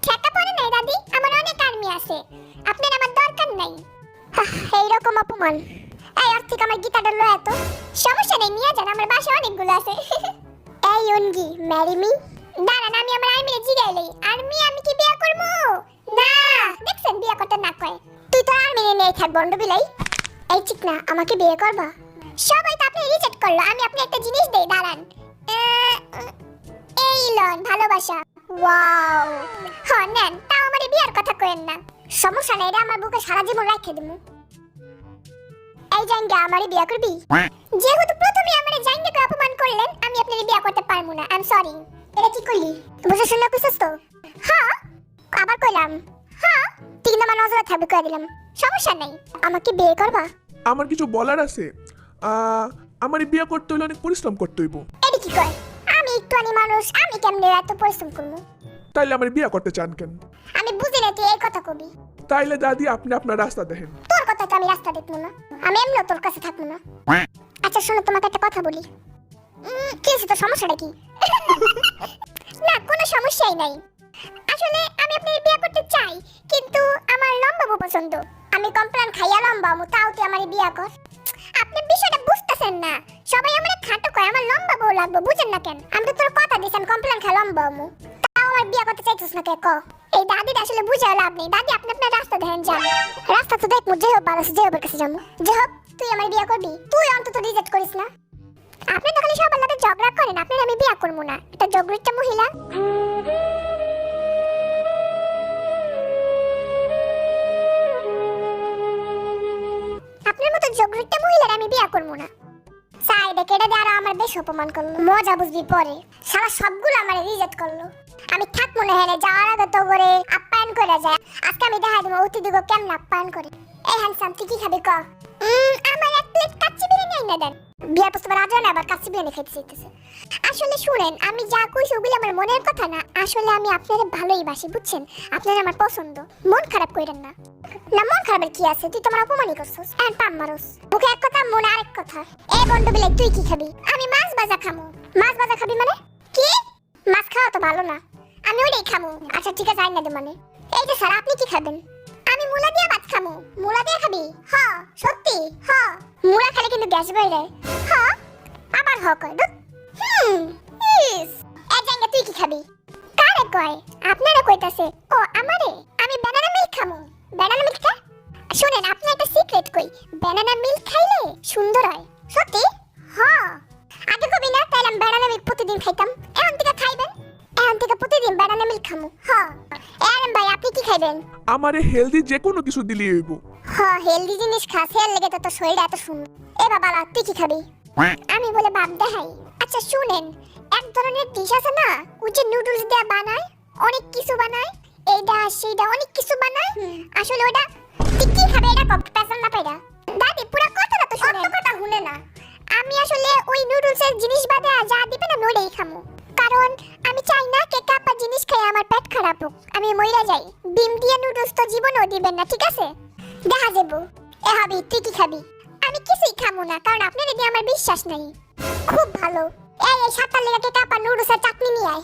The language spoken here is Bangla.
ঠেকা পড়ে নাই দাদি, আমার অনেক আর্মি আছে, আপনার আমার দরকার নাই। এইরকম অপমান। এই আর্থিক আমার গীতাটা লো এত সমস্যা নেই, নিয়ে যান, আমার বাসায় অনেকগুলো আছে। এই অনগি ম্যারি মি। দাঁড়ান, আমি আমার আর্মিরে জিগাইলেই। আর্মি আমি কি বিয়ে করবো? না, দেখছেন বিয়ে করতে না কয়। তুই তো আর্মিরে নিয়ে থাক বন্ড বিলাই। এই চিকনা, আমাকে বিয়ে করবা? সবাই তো আপনি রিজেক্ট করলো, আমি আপনি একটা জিনিস দেই, দাঁড়ান। এই লন ভালোবাসা। ওয়াও, হ্যাঁ নেন, তাও আমারে বিয়ার কথা কইেন না। সমস্যা নেই, এটা আমার বুকে সারা জীবন রাখে দিমু। এই জাঙ্গা, আমারে বিয়ে করবি? যেহেতু প্রথমে আমারে জাঙ্গাকে অপমান করলেন, আমি আপনারে বিয়ে করতে পারবো না। I am sorry. এটা কি করলি? বুঝে শুনে কইছস তো? হ্যাঁ, আবার কইলাম। হ্যাঁ, ঠিক না, আমার নজরে থাকবে কই দিলাম। সমস্যা নেই, আমাকে বিয়ে করবা? আমার কিছু বলার আছে। আমার বিয়ে করতে হলে অনেক পরিশ্রম করতে হইব। এটা কি কয়? আমি একটুখানি মানুষ, আমি কেমনে এত পরিশ্রম করবো? তাইলে আমার বিয়ে করতে চান কেন? আমি বুঝি না তুই এই কথা কবি। তাইলে দাদি আপনি আপনার রাস্তা দেখেন। তোর কথা তো আমি রাস্তা দেখবো না, আমি এমনি তোর কাছে থাকবো না। আচ্ছা শোনো, তোমাকে একটা কথা বলি। কি হয়েছে, তোর সমস্যাটা কি? না, কোনো সমস্যাই নাই। আসলে আমি আপনার বিয়ে করতে চাই, কিন্তু আমার লম্বা বউ পছন্দ। আমি কমপ্লেন খাইয়া লম্বা আমু, তাও তুই আমার বিয়ে কর। আপনি বিষয়টা বুঝতেছেন না, সবাই আমার খাটো কয়, আমার লম্বা বউ লাগবে, বুঝেন না কেন? আমি তো তোর কথা দিছি আমি কমপ্লেন খাই লম্বা আমু, তাও আমার বিয়ে করতে চাইছিস না কে ক? এই দাদিটা আসলে বুঝে লাভ নেই। দাদি, আপনি আপনার রাস্তা দেখেন, যান। রাস্তা তো দেখবো, যে হোক বারোশো, যে হোকের কাছে যাবো। যে হোক, তুই আমার বিয়ে করবি? তুই অন্তত রিজেক্ট করিস না। আপনি তো খালি সবার সাথে ঝগড়া করেন, আপনার আমি বিয়ে করবো না। এটা জগরিটা মহিলা। আপনার মতো জগরিটা মহিলার আমি বিয়ে করবো না। সাইডে কেটে দিয়ে আরো আমার বেশ অপমান করলো, মজা বুঝবি পরে। সারা সবগুলো আমার রিজেক্ট করলো। আমি থাকবো না, হেনে যাওয়ার আগে তো করে আপ্যায়ন করে যায়। আজকে আমি দেখা দেবো অতিথিকে কেমন আপ্যায়ন করে। এই হ্যান্ডসাম, তুই কি খাবি ক? আমার এক প্লেট কাচ্চি বিরিয়ানি এনে দেন। বিয়ার প্রস্তাব রাজা না, আবার কাচ্চি বিরিয়ানি খেতে চাইতেছে। আসলে শুনেন, আমি যা কইছি ওগুলো আমার মনের কথা না। আসলে আমি আপনারে ভালোই বাসি, বুঝছেন? আপনারা আমার পছন্দ, মন খারাপ কইরেন না। না, মন খারাপের কি আছে? তুই তো আমার অপমানই করছস, এন্ড পাম মারস। মুখে এক কথা, মনে আরেক কথা। এই বন্ড বিলে, তুই কি খাবি? আমি মাছ ভাজা খামু। মাছ ভাজা খাবি মানে কি? মাছ খাওয়া তো ভালো না, আমি ওইটাই খামু। আচ্ছা ঠিক আছে, আইনা দে মানে। এই যে স্যার, আপনি কি খাবেন? আমি মুলা দিয়ে ভাত খামু। মুলা দিয়ে খাবি? হ্যাঁ সত্যি? হ্যাঁ, মুলা খেলে কিন্তু গ্যাস বাইরে। হ্যাঁ, আবার হ কয় দুধ। ইস, এই জায়গা তুই কি খাবি? কারে কয়? আপনারে কইতাছে। ও আমারে? আমি ব্যানানা মিল্ক খামু। ব্যানানা মিল্ক খা? শুনেন, আপনি একটা সিক্রেট কই, ব্যানানা মিল্ক খাইলে সুন্দর হয়। সত্যি? হ্যাঁ। আগে কবি না, তাইলে আমি ব্যানানা মিল্ক প্রতিদিন খাইতাম। এখন থেকে খাইবেন? এখন থেকে প্রতিদিন ব্যানানা মিল্ক খামু। হ্যাঁ। আরেম ভাই, আপনি কি খাইবেন? আমারে হেলদি যে কোনো কিছু দিলি হইব। হ্যাঁ, হেলদি জিনিস খাস, হেল লেগে তো তোর শরীরটা এত সুন্দর। এ বাবা, তুই কি খাবি? আমি বলে বাপ দেখাই। আচ্ছা শুনেন, এক ধরনের ডিশ আছে না, ওই যে নুডলস দিয়ে বানায়, অনেক কিছু বানায়, এইটা সেইটা অনেক কিছু বানায়। আসলে ওটা তুই কি খাবে? এটা কত পেছন না পাইরা। দাদি, পুরো কথাটা তো শুনেন। অত কথা শুনে না। আমি আসলে ওই নুডলসের জিনিস বাদে যা দিবে না ওইটাই খামু। কারণ আমি চাই না কে কাপা জিনিস খাই আমার পেট খারাপ হোক, আমি মইরা যাই। ডিম দিয়ে নুডলস তো জীবনেও দিবেন না, ঠিক আছে? দেখা যাবো। এ হাবি, তুই কি খাবি? আমি কিছুই খামু না, কারণ আপনার এদিকে আমার বিশ্বাস নাই। খুব ভালো। এই সাতটা লেগে কাপা নুডলসের চাটনি নিয়ে আয়।